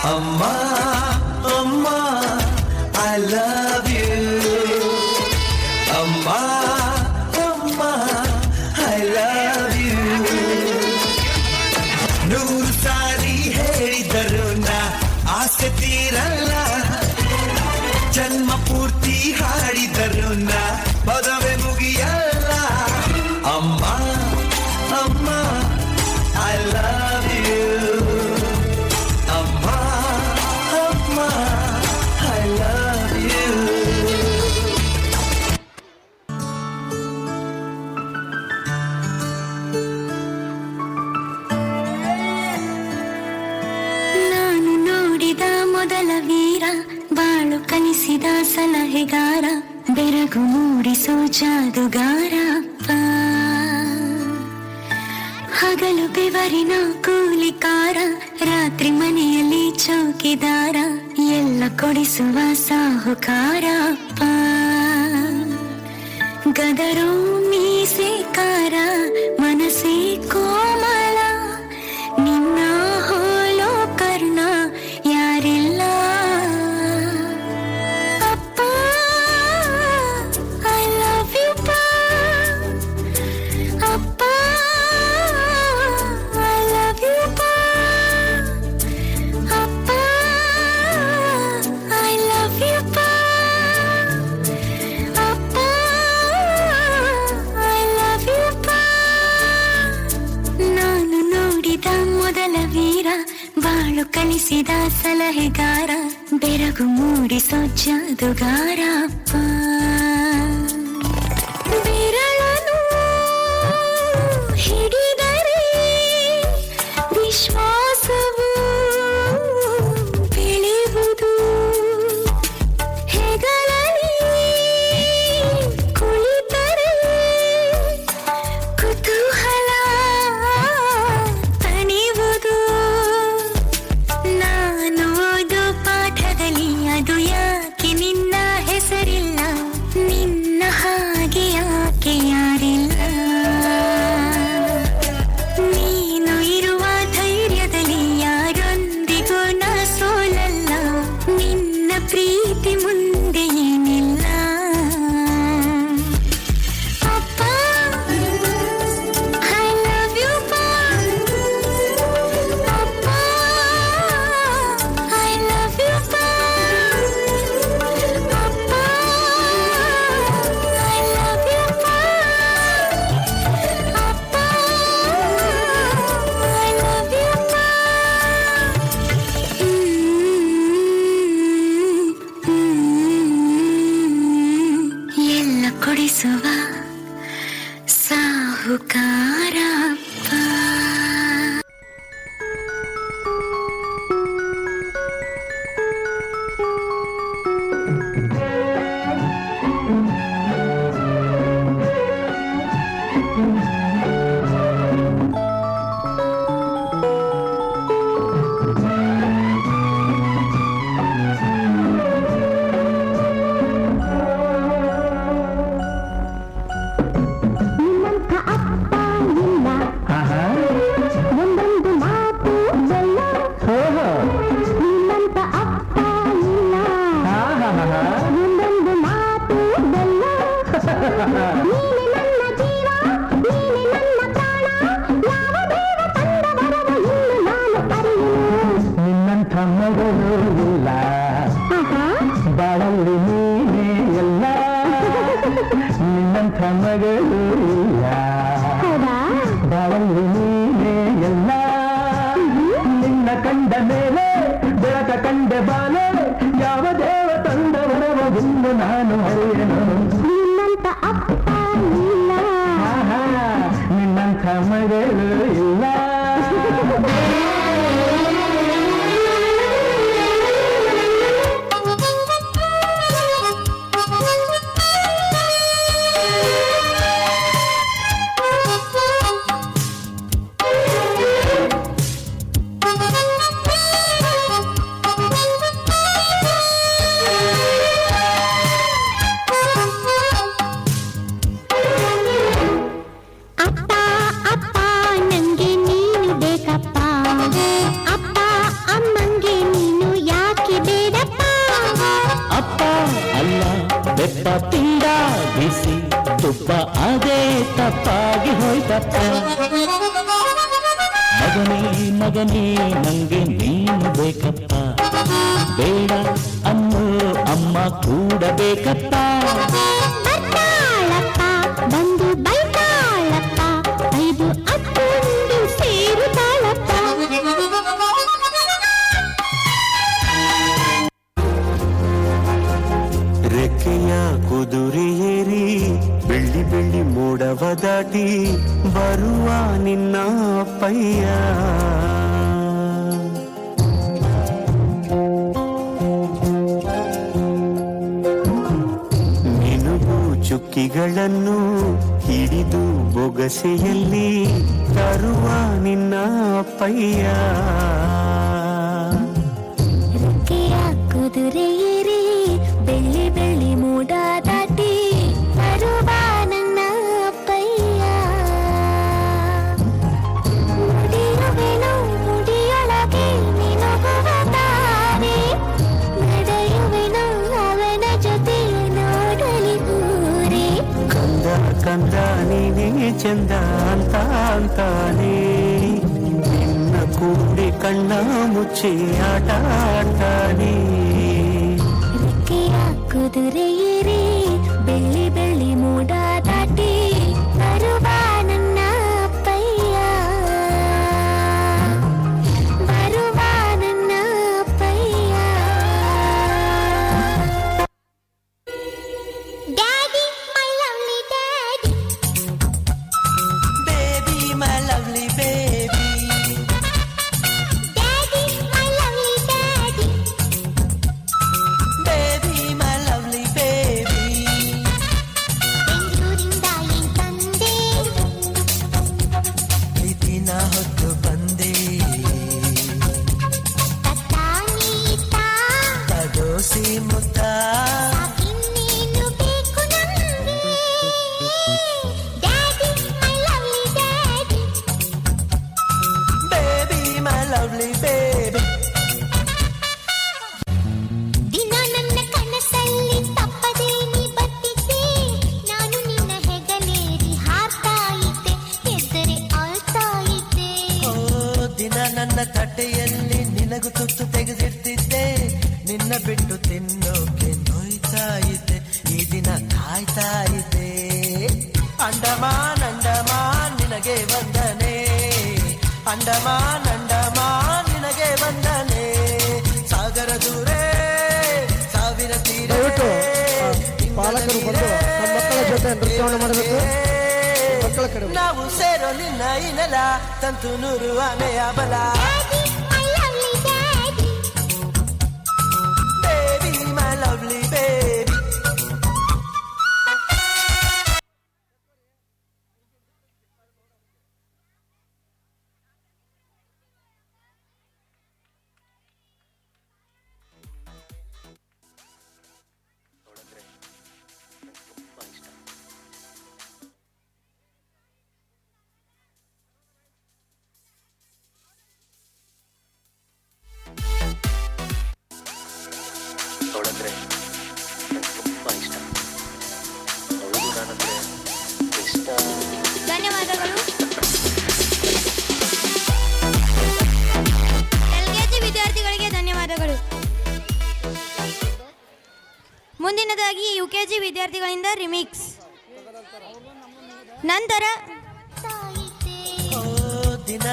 ಅಮ್ಮ ಅಮ್ಮ I love you ಅಮ್ಮ ಅಮ್ಮ ಐ ಲವ್ ಯು ನೂರು ಸಾರಿ ಹೇಳಿದರು ನಾ ಆಸೆ ತೀರಲ್ಲ ಜನ್ಮ ಪೂರ್ತಿ ಹಾಡಿದರು ನಾ ಪದವೇ ಮುಗಿಯಲ್ಲ ಅಮ್ಮ ಅಮ್ಮ ಐ ಲವ್ ಯು ಅಮ್ಮ ಅಮ್ಮ ಐ ಲವ್ ಯು ನಾನು ನೋಡಿದ ಮೊದಲ ವೀರ ಬಾಳು ಕಲಿಸಿದ ಸಲಹೆಗಾರ ಬೆರಗು ಮೂಡಿಸೋ ಜಾದುಗಾರ ಹಗಲು ಬೆವರಿನ ಕೂಲಿಕಾರ ರಾತ್ರಿ ಮನೆಯಲ್ಲಿ ಚೌಕಿದಾರ ಎಲ್ಲ ಕೊಡಿಸುವ ಸಾಹುಕಾರ ಗದರೋ ಮೀಸೆಕಾರ ಮನಸ್ಸೇ ಕೋಮಲ ನಿನ್ನ ಹೋಲೋ ಕರ್ಣ ಯಾರಿಲ್ಲ ಅಪ್ಪ ಐ ಲವ್ ಯು ಅಪ್ಪ ಐ ಲವ್ ಯು ಅಪ್ಪ ಐ ಲವ್ ಯು ಅಪ್ಪ ಐ ಲವ್ ಯು ನಾನು ನೋಡಿದ ಮೊದಲ ವೀರ ಬಾಳು ಕಲಿಸಿದ ಸಲಹೆಗಾರ ಬೆರಗು ಮೂಡಿಸೋ ಜಾದುಗಾರ ಬೆರಳನು ಹಿಡಿದರೆ ವಿಶ್ವಾಸವು ಬೆಳೆಯುವುದು ಹೆಗಲಲ್ಲಿ ಕುಳಿತರೆ ಕುತೂಹಲ ತಣಿವುದು ನಾನು ಓದೋ ಪಾಠದಲ್ಲಿ ಅದು ಯಾಕೆ ನಿನ್ನ ಹೆಸರಿಲ್ಲ ನಿನ್ನ ಹಾಗೆ ಯಾಕೆ ಯಾರಿಲ್ಲ ನೀನು ಇರುವ ಧೈರ್ಯದಲ್ಲಿ ಯಾರೊಂದಿಗೂ ನಾ ಸೋಲಲ್ಲ ನಿನ್ನ ಪ್ರೀತಿ ಮುಂದೆ ಏನಿಲ್ಲ ಅಪ್ಪ ಐ ಲವ್ ಯು ಅಪ್ಪ ಐ ಲವ್ ಯು ಅಪ್ಪ ಐ ಲವ್ ಯು ಅಪ್ಪ ಐ ಲವ್ ಯು ಎಲ್ಲ ಕೊಡಿಸುವ ಸಾಹುಕಾರ ನಿನ್ನಂಥ ಅಪ್ಪ ಇಲ್ಲ ಒಂದೊಂದು ಮಾತು ಬೆಲ್ಲ ನಿನ್ನಂಥ ಅಪ್ಪ ಇಲ್ಲ ಒಂದೊಂದು ಮಾತು ಬೆಲ್ಲ ನೀನೆ ನನ್ನ ಜೀವ ನೀನೆ ನನ್ನ ಪ್ರಾಣ ಯಾವ ದೇವ ತಂದ ವರವ ಇನ್ನು ನಾನು ಅರಿಯೆನು ನಿನ್ನಂಥ ಮಗಳು ಇಲ್ಲ ಬಾಳಲ್ಲಿ ನೀನೇ ಎಲ್ಲ ನಿನ್ನಂಥ ಮಗಳು ಇಲ್ಲ ಹೌದಾ ಬಾಳಲ್ಲಿ ನೀನೇ ಎಲ್ಲ ನಿನ್ನ ಕಂಡ ಮೇಲೆ ಬೆಳಕ ಕಂಡೆ ಬಾಲೆ ಯಾವ ದೇವ ತಂದ ವರವೊಂದು ನಾನು ಅರಿಯೆನು ನಿನ್ನಂಥ ಅಪ್ಪ ಇಲ್ಲ ನಿನ್ನಂಥ ಮಗಳು ಇಲ್ಲ ಅಪ್ಪ ಅಪ್ಪ ನಂಗೆ ಮಗನೇ ನಂಗೆ ನೀನು ಬೇಕಪ್ಪ, ಬೇಡ ಅನ್ನೋ ಅಮ್ಮ ಕೂಡ ಬೇಕಪ್ಪ. ಬರ್ತಾಳಪ್ಪ ಬಂದು ಬೈತಾಳಪ್ಪ, 5 ಅಕ್ಕಂದು ಸೇರುತ್ತಾಳಪ್ಪ. ರೆಕ್ಕೆಯ ಕುದುರೆ ಏರಿ ಬೆಳ್ಳಿ ಬೆಳ್ಳಿ ಮೋಡವ ದಾಟಿ ಬರುವ ನಿನ್ನ ಅಪ್ಪಯ್ಯ. ಮಿನುಗು ಚುಕ್ಕಿಗಳನ್ನು ಹಿಡಿದು ಬೊಗಸೆಯಲ್ಲಿ ತರುವ ನಿನ್ನ ಅಪ್ಪಯ್ಯ. ರೆಕ್ಕೆಯ ಕುದುರೆ ಏರಿ ಬೆಳ್ಳಿ ಬೆಳ್ಳಿ ಮೋಡ ದಾಟಿ ಬರುವ ನನ್ನ ಅಪ್ಪಯ್ಯ. ಮುಡಿಯುವೆನು ಮುಡಿಯೊಳಗೆ ನಿನಗುವ ತಾರೆ, ನಡೆಯುವೆನು ಅವನ ಜೊತೆ ನೋಡಲಿ ಊರೇ. ಕಂದ ಕಂದ ನೀನೇ ಚಂದ ಅಂತ ಅಂತಾನೆ, ನಿನ್ನ ಕೂಡಿ ಕಣ್ಣ ಮುಚ್ಚಿ ಆಟ ಆಡ್ತಾನೆ. ರೆಕ್ಕೆಯ ಕುದುರೆ ಏರಿ ಬೆಳ್ಳಿ ಬೆಳ್ಳಿ ಮೋಡ ದಾಟಿ ಬರುವ ನನ್ನ ಅಪ್ಪಯ್ಯ, ಬರುವ ನನ್ನ ಅಪ್ಪಯ್ಯ. Daddy my lovely daddy, baby my lovely baby, daddy my lovely daddy. Baby my lovely baby. ಬೆಂಗಳೂರಿಂದ ಏನ್ ತಂದೆ, ಪ್ರೀತಿನ ಹೊತ್ತು ಬಂದೆ, ತತ್ತಾನೀತಾ ತಗೋಸಿ ಮುತ್ತ. ಇನ್ನೇನು ಬೇಕು ನಮ್ಗೆ. Daddy my lovely daddy, baby my lovely baby. ದಿನ ನನ್ನ ಕನಸಲ್ಲಿ ತಪ್ಪದೇ ನೀ ಬರ್ತಿದ್ದೆ, ನಾನು ನಿನ್ನ ಹೆಗಲೇರಿ ಹಾರ್ತಾ ಇದ್ದೆ, ಹೆಸರೆ ಆಳ್ತಾ ಇದ್ದೆ. ಓ ದಿನ ನನ್ನ ತಟ್ಟೆಯಲ್ಲಿ ನಿನಗೂ ತುತ್ತು ತೆಗೆದಿರ್ತಿದ್ದೆ, ನಿನ್ನ ಬಿಟ್ಟು ತಿನ್ನೋಕೆ ನೋಯ್ತಾ ಇದ್ದೆ, ಈ ದಿನ ಕಾಯ್ತಾ ಇದ್ದೆ. ಅಂಡಮಾನ್ ಅಂಡಮಾನ್ ನಿನಗೆ ವಂದನೆ, ಅಂಡಮಾನ್ ಅಂಡಮಾನ್ ನಿನಗೆ ವಂದನೆ. ಸಾಗರ ದೂರೇ ಸಾವಿರ ತೀರ ಪಾಲಕರು ಬಂದು ನಮ್ಮ ಮಕ್ಕಳ ಜೊತೆ ನೃತ್ಯವನ್ನು ಮಾಡಬೇಕು. ಮಕ್ಕಳ ಕಡೆ ನಾವು ಸೇರೋ ನಿನ್ನ ಈ ನೆಲ ತಂತು ನೂರು ಆನೆಯ ಬಲ. Daddy my lovely daddy, baby my lovely baby. ಅವಳಂದ್ರೆ ನಂಗೆ ತುಂಬ ಇಷ್ಟ. ಅವಳಿಗೂ ನಾನಂದ್ರೆ ಇಷ್ಟ. ಧನ್ಯವಾದಗಳು. LKG ವಿದ್ಯಾರ್ಥಿಗಳಿಗೆ ಧನ್ಯವಾದಗಳು. ಮುಂದಿನದಾಗಿ UKG ವಿದ್ಯಾರ್ಥಿಗಳಿಂದ ರಿಮಿಕ್ಸ್. ನಂತರ ತಾಯಿದ್ದೆ. ಓ ದಿನ